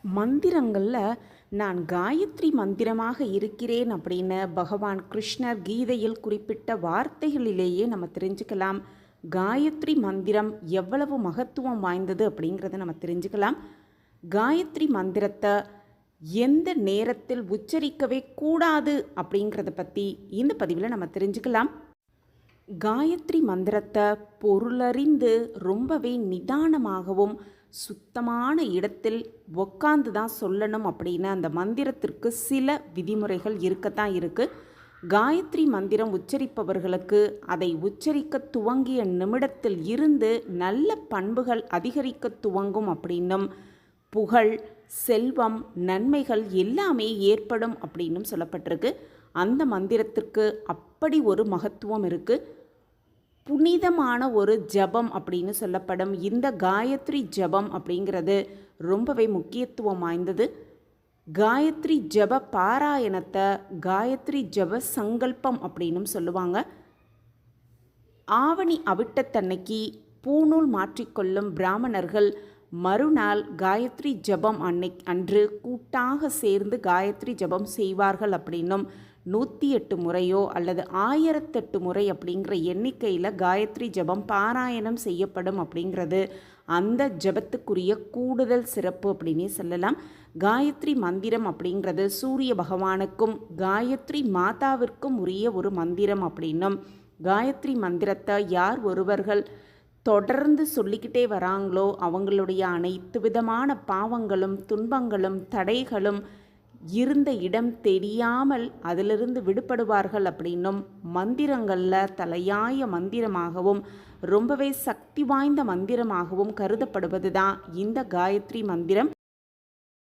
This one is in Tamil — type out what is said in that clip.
மந்திரங்களில் நான் காயத்ரி மந்திரமாக இருக்கிறேன் அப்படின்னு பகவான் கிருஷ்ணர் கீதையில் குறிப்பிட்ட வார்த்தைகளிலேயே நம்ம தெரிஞ்சுக்கலாம். காயத்ரி மந்திரம் எவ்வளவு மகத்துவம் வாய்ந்தது அப்படிங்கிறத நம்ம தெரிஞ்சுக்கலாம். காயத்ரி மந்திரத்தை எந்த நேரத்தில் உச்சரிக்கவே கூடாது அப்படிங்கிறத பற்றி இந்த பதிவில் நம்ம தெரிஞ்சுக்கலாம். காயத்ரி மந்திரத்தை பொருளறிந்து ரொம்பவே நிதானமாகவும் சுத்தமான இடத்தில் உக்காந்து தான் சொல்லணும் அப்படின்னு அந்த மந்திரத்திற்கு சில விதிமுறைகள் இருக்கத்தான் இருக்குது. காயத்ரி மந்திரம் உச்சரிப்பவர்களுக்கு அதை உச்சரிக்க துவங்கிய நிமிடத்தில் இருந்து நல்ல பண்புகள் அதிகரிக்க துவங்கும் அப்படின்னும், புகழ், செல்வம், நன்மைகள் எல்லாமே ஏற்படும் அப்படின்னும் சொல்லப்பட்டிருக்கு. அந்த மந்திரத்திற்கு அப்படி ஒரு மகத்துவம் இருக்குது. புனிதமான ஒரு ஜபம் அப்படின்னு சொல்லப்படும் இந்த காயத்ரி ஜபம் அப்படிங்கிறது ரொம்பவே முக்கியத்துவம் வாய்ந்தது. காயத்ரி ஜப பாராயணத்தை காயத்ரி ஜப சங்கல்பம் அப்படின்னும் சொல்லுவாங்க. ஆவணி அவிட்டத்தன்னைக்கு பூநூல் மாற்றிக்கொள்ளும் பிராமணர்கள் மறுநாள் காயத்ரி ஜபம் அன்று கூட்டாக சேர்ந்து காயத்ரி ஜபம் செய்வார்கள் அப்படின்னும், 108 முறையோ அல்லது 1008 முறை அப்படிங்கிற எண்ணிக்கையில் காயத்ரி ஜபம் பாராயணம் செய்யப்படும் அப்படிங்கிறது அந்த ஜபத்துக்குரிய கூடுதல் சிறப்பு அப்படின்னே சொல்லலாம். காயத்ரி மந்திரம் அப்படிங்கிறது சூரிய பகவானுக்கும் காயத்ரி மாதாவிற்கும் உரிய ஒரு மந்திரம் அப்படின்னும், காயத்ரி மந்திரத்தை யார் ஒருவர்கள் தொடர்ந்து சொல்லிக்கிட்டே வராங்களோ அவங்களுடைய அனைத்து விதமான பாவங்களும் துன்பங்களும் தடைகளும் இருந்த இடம் தெரியாமல் அதிலிருந்து விடுபடுவார்கள் அப்படின்னும், மந்திரங்களில் தலையாய மந்திரமாகவும் ரொம்பவே சக்தி வாய்ந்த மந்திரமாகவும் கருதப்படுவது தான் இந்த காயத்ரி மந்திரம்.